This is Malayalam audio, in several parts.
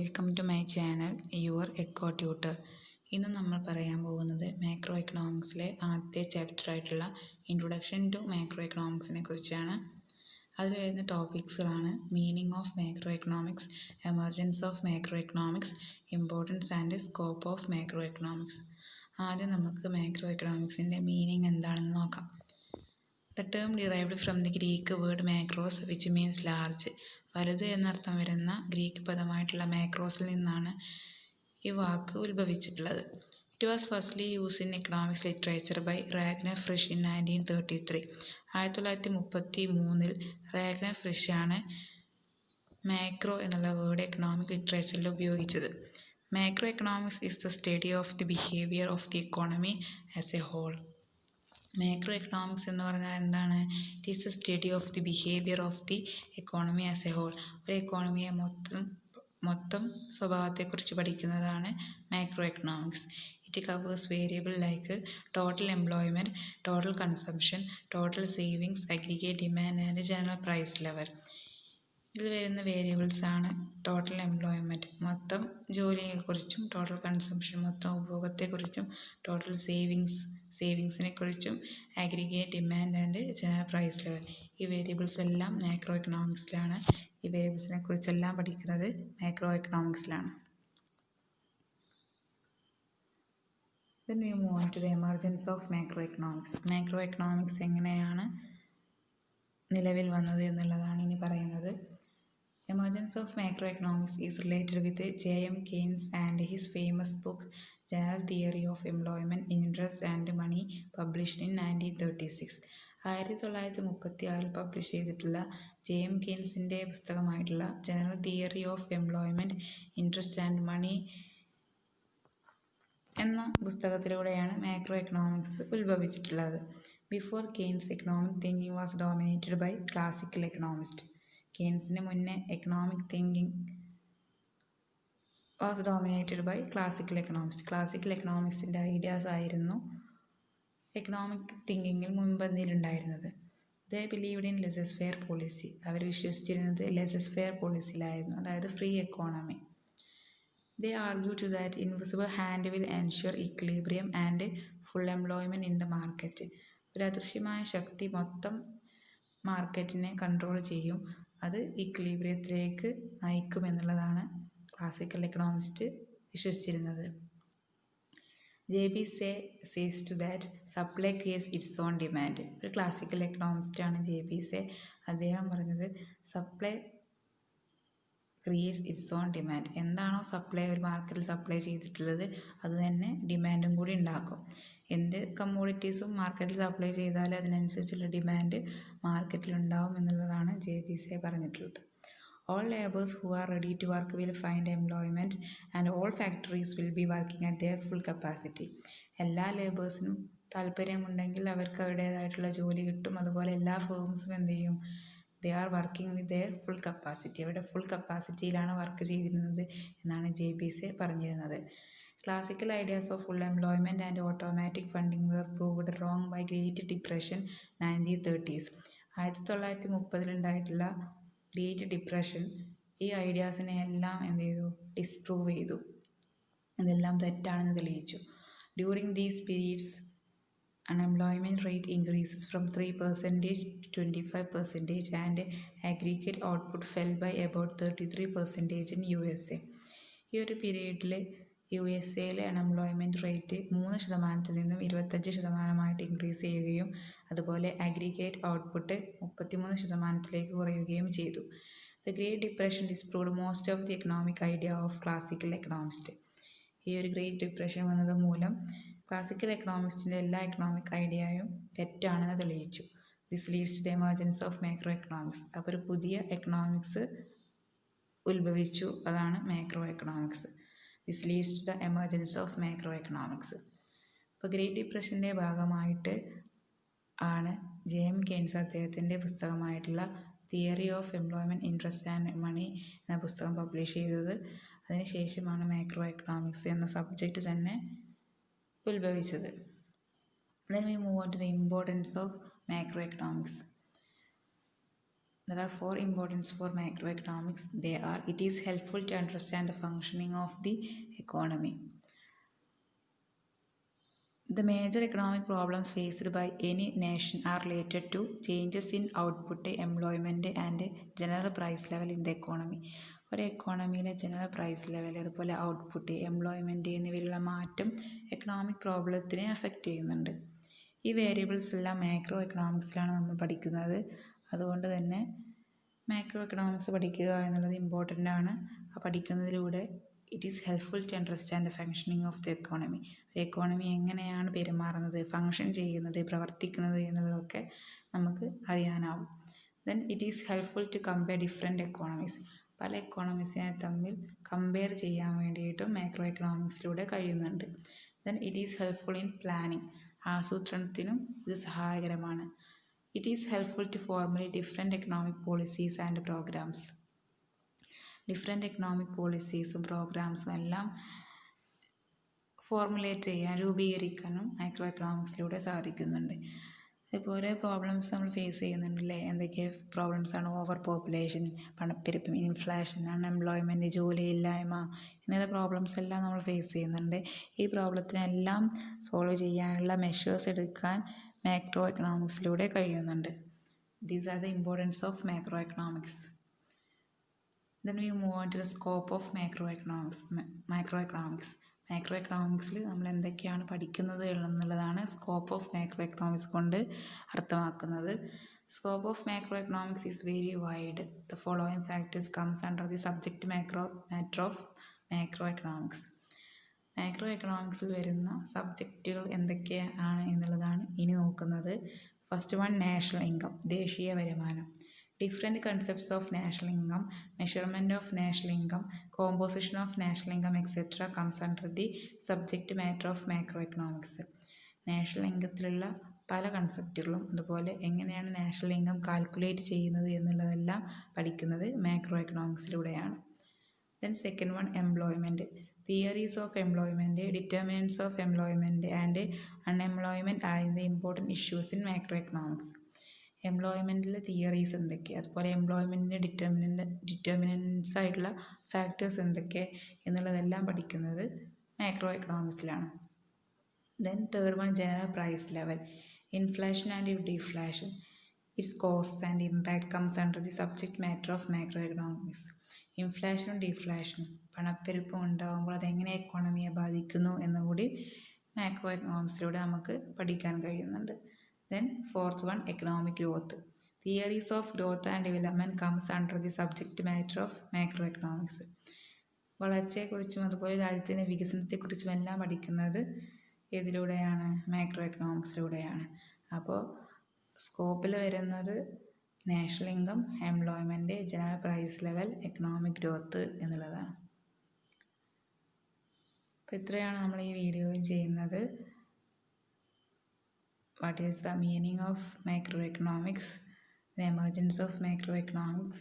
Welcome to my channel your eco tutor. ഇന്ന് നമ്മൾ പറയാൻ പോകുന്നത് മാക്രോ എക്കണോമിക്സിലെ ആദ്യത്തെ ചാപ്റ്ററായിട്ടുള്ള ഇൻട്രൊഡക്ഷൻ ടു മാക്രോ എക്കണോമിക്സിനെ കുറിച്ചാണ്. അതിൽ വരുന്ന ടോപ്പിക്സുകളാണ് meaning of macro economics, emergence of macro economics, importance and scope of macro economics. ആദ്യം നമുക്ക് മാക്രോ എക്കണോമിക്സിൻ്റെ മീനിങ് എന്താണെന്ന് നോക്കാം. The term derived from the Greek word macros, which means large. വലുത് എന്നർത്ഥം വരുന്ന ഗ്രീക്ക് പദമായിട്ടുള്ള മാക്രോസിൽ നിന്നാണ് ഈ വാക്ക് ഉത്ഭവിച്ചിട്ടുള്ളത്. It was firstly used in economics literature by Ragnar Frisch in 1933. 1933 Ragnar Frisch ആണ് മാക്രോ എന്നുള്ള വേർഡ് എക്കണോമിക് ലിറ്ററേച്ചറിൽ ഉപയോഗിച്ചത്. Macro economics is the study of the behaviour of the economy as a whole. Macro economics എന്ന് പറഞ്ഞാൽ എന്താണ്? It is the study of the behaviour of the economy as a whole. ഒരു എക്കോണമിയെ മൊത്തം സ്വഭാവത്തെക്കുറിച്ച് പഠിക്കുന്നതാണ് macro economics. It covers variable like total employment, total consumption, total savings, aggregate demand and general price level. ഇതിൽ വരുന്ന വേരിയബിൾസ് ആണ് ടോട്ടൽ എംപ്ലോയ്മെൻറ്റ്, മൊത്തം ജോലിയെക്കുറിച്ചും, ടോട്ടൽ കൺസംഷൻ, മൊത്തം ഉപഭോഗത്തെക്കുറിച്ചും, ടോട്ടൽ സേവിങ്സിനെ കുറിച്ചും, aggregate demand and general price level. ഈ വേരിയബിൾസ് എല്ലാം മാക്രോ എക്കണോമിക്സിലാണ്. ഈ വേരിയബിൾസിനെ കുറിച്ചെല്ലാം പഠിക്കുന്നത് മാക്രോ എക്കണോമിക്സിലാണ്. Then we move on to the emergence of macroeconomics. Macro economics എങ്ങനെയാണ് നിലവിൽ വന്നത് എന്നുള്ളതാണ് ഇനി പറയുന്നത്. Emergence of macroeconomics is related with J.M. Keynes and his famous book General Theory of Employment, Interest and Money, published in 1936. 1936 publish ചെയ്തിട്ടുള്ള J.M. കെയ്ൻസിൻ്റെ പുസ്തകമായിട്ടുള്ള general theory of employment, interest and money എന്ന പുസ്തകത്തിലൂടെയാണ് മാക്രോ എക്കണോമിക്സ് ഉത്ഭവിച്ചിട്ടുള്ളത്. Before Keynes, economic thinking was dominated by classical economist. കെയ്ൻസിന് മുന്നേ economic thinking was dominated by classical economist. Classical എക്കണോമിക്സിൻ്റെ ഐഡിയാസ് ആയിരുന്നു എക്കണോമിക് തിങ്കിങ്ങിൽ മുൻപന്തിയിലുണ്ടായിരുന്നത്. They believed in laissez faire policy. അവർ വിശ്വസിച്ചിരുന്നത് ലെസസ് ഫെയർ പോളിസിയിലായിരുന്നു, അതായത് free economy. They argue to that invisible hand will ensure equilibrium and full employment in the market. ഒരു അദൃശ്യമായ ശക്തി മൊത്തം മാർക്കറ്റിനെ കൺട്രോൾ ചെയ്യും, അത് ഇക്വിലിബ്രിയത്തിലേക്ക് നയിക്കുമെന്നുള്ളതാണ് ക്ലാസിക്കൽ എക്കണോമിസ്റ്റ് വിശ്വസിച്ചിരുന്നത്. J B. Says to that supply creates its own demand. ഒരു ക്ലാസിക്കൽ എക്കണോമിസ്റ്റാണ് ജെ.ബി. സേ. അദ്ദേഹം പറഞ്ഞത് supply creates its own demand. എന്താണോ സപ്ലൈ ഒരു മാർക്കറ്റിൽ സപ്ലൈ ചെയ്തിട്ടുള്ളത് അത് തന്നെ ഡിമാൻഡും കൂടി ഉണ്ടാക്കും. എന്ത് കമ്മോഡിറ്റീസും മാർക്കറ്റിൽ സപ്ലൈ ചെയ്താൽ അതിനനുസരിച്ചുള്ള ഡിമാൻഡ് മാർക്കറ്റിൽ ഉണ്ടാവും എന്നുള്ളതാണ് ജെ.ബി. സേ പറഞ്ഞിട്ടുള്ളത്. All labours who are ready to work will find employment and all factories will be working at their full capacity. എല്ലാ ലേബേഴ്സിനും താല്പര്യമുണ്ടെങ്കിൽ അവർക്ക് അവരുടേതായിട്ടുള്ള ജോലി കിട്ടും. അതുപോലെ എല്ലാ ഫേംസും എന്ത് ചെയ്യും? They are working with their full capacity. അവരുടെ ഫുൾ കപ്പാസിറ്റിയിലാണ് വർക്ക് ചെയ്തിരുന്നത് എന്നാണ് ജെ.ബി. സേ പറഞ്ഞിരുന്നത്. Classical ideas of full employment and automatic funding were proved wrong by Great Depression 1930s. 1930 great depression ഈ ഐഡിയാസിനെ എല്ലാം എന്ത് ചെയ്തു? ഡിസ്പ്രൂവ് ചെയ്തു. ഇതെല്ലാം തെറ്റാണെന്ന് തെളിയിച്ചു. During these periods unemployment rate increases from 3% to 25% and aggregate output fell by about 33% in USA. ഈ ഒരു പീരീഡിൽ USA-യിലെ അൺഎംപ്ലോയ്മെൻറ്റ് റേറ്റ് 3% നിന്നും 25% ഇൻക്രീസ് ചെയ്യുകയും അതുപോലെ അഗ്രിഗേറ്റ് ഔട്ട്പുട്ട് 33% കുറയുകയും ചെയ്തു. The great depression disproved most of the economic idea of classical economist. ഈ ഒരു ഗ്രേറ്റ് ഡിപ്രഷൻ വന്നത് മൂലം ക്ലാസിക്കൽ എക്കണോമിസ്റ്റിൻ്റെ എല്ലാ എക്കണോമിക് ഐഡിയയും തെറ്റാണെന്ന് തെളിയിച്ചു. This leads to the emergence of macro economics. അപ്പോൾ ഒരു പുതിയ എക്കണോമിക്സ് ഉത്ഭവിച്ചു, അതാണ് macro economics. This leads to the emergence of macro economics. ഇപ്പോൾ ഗ്രേറ്റ് ഡിപ്രഷൻ്റെ ഭാഗമായിട്ട് ആണ് ജെ.എം. കെയ്ൻസ് അദ്ദേഹത്തിൻ്റെ പുസ്തകമായിട്ടുള്ള theory of employment, interest and money എന്ന പുസ്തകം പബ്ലിഷ് ചെയ്തത്. അതിനുശേഷമാണ് മാക്രോ എക്കണോമിക്സ് എന്ന സബ്ജക്റ്റ് തന്നെ ഉത്ഭവിച്ചത്. Then we move on to the importance of macroeconomics. There are four importance for macroeconomics. They are: it is helpful to understand the functioning of the economy. The major economic problems faced by any nation are related to changes in output, employment and general price level in the economy. ഒരു എക്കോണമിയിലെ ജനറൽ പ്രൈസ് ലെവൽ, അതുപോലെ ഔട്ട്പുട്ട്, എംപ്ലോയ്മെൻറ്റ് എന്നിവയിലുള്ള മാറ്റം എക്കണോമിക് പ്രോബ്ലത്തിനെ അഫക്റ്റ് ചെയ്യുന്നുണ്ട്. ഈ വേരിയബിൾസ് എല്ലാം മാക്രോ എക്കണോമിക്സിലാണ് നമ്മൾ പഠിക്കുന്നത്. അതുകൊണ്ട് തന്നെ മാക്രോ എക്കണോമിക്സ് പഠിക്കുക എന്നുള്ളത് ഇമ്പോർട്ടൻ്റ് ആണ്. ആ പഠിക്കുന്നതിലൂടെ it is helpful to understand the functioning of the economy. ഒരു എക്കോണമി എങ്ങനെയാണ് പെരുമാറുന്നത്, ഫങ്ഷൻ ചെയ്യുന്നത്, പ്രവർത്തിക്കുന്നത് എന്നുള്ളതൊക്കെ നമുക്ക് അറിയാനാവും. Then it is helpful to compare different economies. പല എക്കോണമീസിനെ തമ്മിൽ കമ്പയർ ചെയ്യാൻ വേണ്ടിയിട്ടും മാക്രോ എക്കണോമിക്സിലൂടെ കഴിയുന്നുണ്ട്. Then it is helpful in planning. ആസൂത്രണത്തിനും ഇത് സഹായകരമാണ്. It is helpful to formulate different economic policies and programmes. Different economic പോളിസീസും പ്രോഗ്രാംസും എല്ലാം ഫോർമുലേറ്റ് ചെയ്യാൻ, രൂപീകരിക്കാനും മാക്രോ എക്കണോമിക്സിലൂടെ സാധിക്കുന്നുണ്ട്. ഇതുപോലെ പ്രോബ്ലംസ് നമ്മൾ ഫേസ് ചെയ്യുന്നുണ്ടല്ലേ. എന്തൊക്കെ പ്രോബ്ലംസാണ്? ഓവർ പോപ്പുലേഷൻ, പണപ്പെരുപ്പം, ഇൻഫ്ലേഷൻ, അൺഎംപ്ലോയ്മെൻറ്റ്, ജോലിയില്ലായ്മ എന്നുള്ള പ്രോബ്ലംസ് എല്ലാം നമ്മൾ ഫേസ് ചെയ്യുന്നുണ്ട്. ഈ പ്രോബ്ലത്തിനെല്ലാം സോൾവ് ചെയ്യാനുള്ള മെഷേഴ്സ് എടുക്കാൻ മാക്രോ എക്കണോമിക്സിലൂടെ കഴിയുന്നുണ്ട്. These are the importance of macro economics. Then we move on to the scope of macroeconomics. മാക്രോ എക്കണോമിക്സിൽ നമ്മൾ എന്തൊക്കെയാണ് പഠിക്കുന്നത് എന്നുള്ളതാണ് സ്കോപ്പ് ഓഫ് മാക്രോ എക്കണോമിക്സ് കൊണ്ട് അർത്ഥമാക്കുന്നത്. Scope of macro economics is very wide. The following factors comes under the subject matter of macro economics. Macro എക്കണോമിക്സിൽ വരുന്ന സബ്ജക്റ്റുകൾ എന്തൊക്കെയാണ് എന്നുള്ളതാണ് ഇനി നോക്കുന്നത്. ഫസ്റ്റ് വൺ, നാഷണൽ ഇൻകം, ദേശീയ വരുമാനം. Different concepts of national income, measurement of national income, composition of national income, etc. comes under the subject matter of macroeconomics. National ഇൻകത്തിലുള്ള പല കൺസെപ്റ്റുകളും അതുപോലെ എങ്ങനെയാണ് നാഷണൽ ഇൻകം കാൽക്കുലേറ്റ് ചെയ്യുന്നത് എന്നുള്ളതെല്ലാം പഠിക്കുന്നത് മാക്രോ എക്കണോമിക്സിലൂടെയാണ്. Then second one, employment. Theories of employment, determinants of employment and unemployment are the important issues in macroeconomics. എംപ്ലോയ്മെൻറ്റിലെ തിയറീസ് എന്തൊക്കെ, അതുപോലെ എംപ്ലോയ്മെൻറ്റിൻ്റെ ഡിറ്റർമിനൻസ് ആയിട്ടുള്ള ഫാക്ടേഴ്സ് എന്തൊക്കെ എന്നുള്ളതെല്ലാം പഠിക്കുന്നത് മാക്രോ എക്കണോമിക്സിലാണ്. Then third one, general price level, inflation and deflation, its cost and impact comes under the subject matter of macro economics. ഇൻഫ്ലേഷനും ഡിഫ്ലേഷനും, പണപ്പെരുപ്പം ഉണ്ടാകുമ്പോൾ അതെങ്ങനെ എക്കോണമിയെ ബാധിക്കുന്നു എന്നുകൂടി മാക്രോ എക്കണോമിക്സിലൂടെ നമുക്ക് പഠിക്കാൻ കഴിയുന്നുണ്ട്. Then fourth one, economic growth. Theories of growth and development comes under the subject matter of macroeconomics. വളർച്ചയെക്കുറിച്ചും അതുപോലെ രാജ്യത്തിൻ്റെ വികസനത്തെക്കുറിച്ചും എല്ലാം പഠിക്കുന്നത് ഏതിലൂടെയാണ്? മാക്രോ എക്കണോമിക്സിലൂടെയാണ്. അപ്പോൾ സ്കോപ്പിൽ വരുന്നത് national income, employment, general price level, economic growth എന്നുള്ളതാണ്. അപ്പോൾ ഇത്രയാണ് നമ്മൾ ഈ വീഡിയോയിൽ ചെയ്യുന്നത്. What is the meaning of macroeconomics, the emergence of macroeconomics,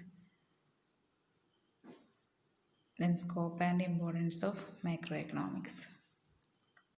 then scope and importance of macroeconomics.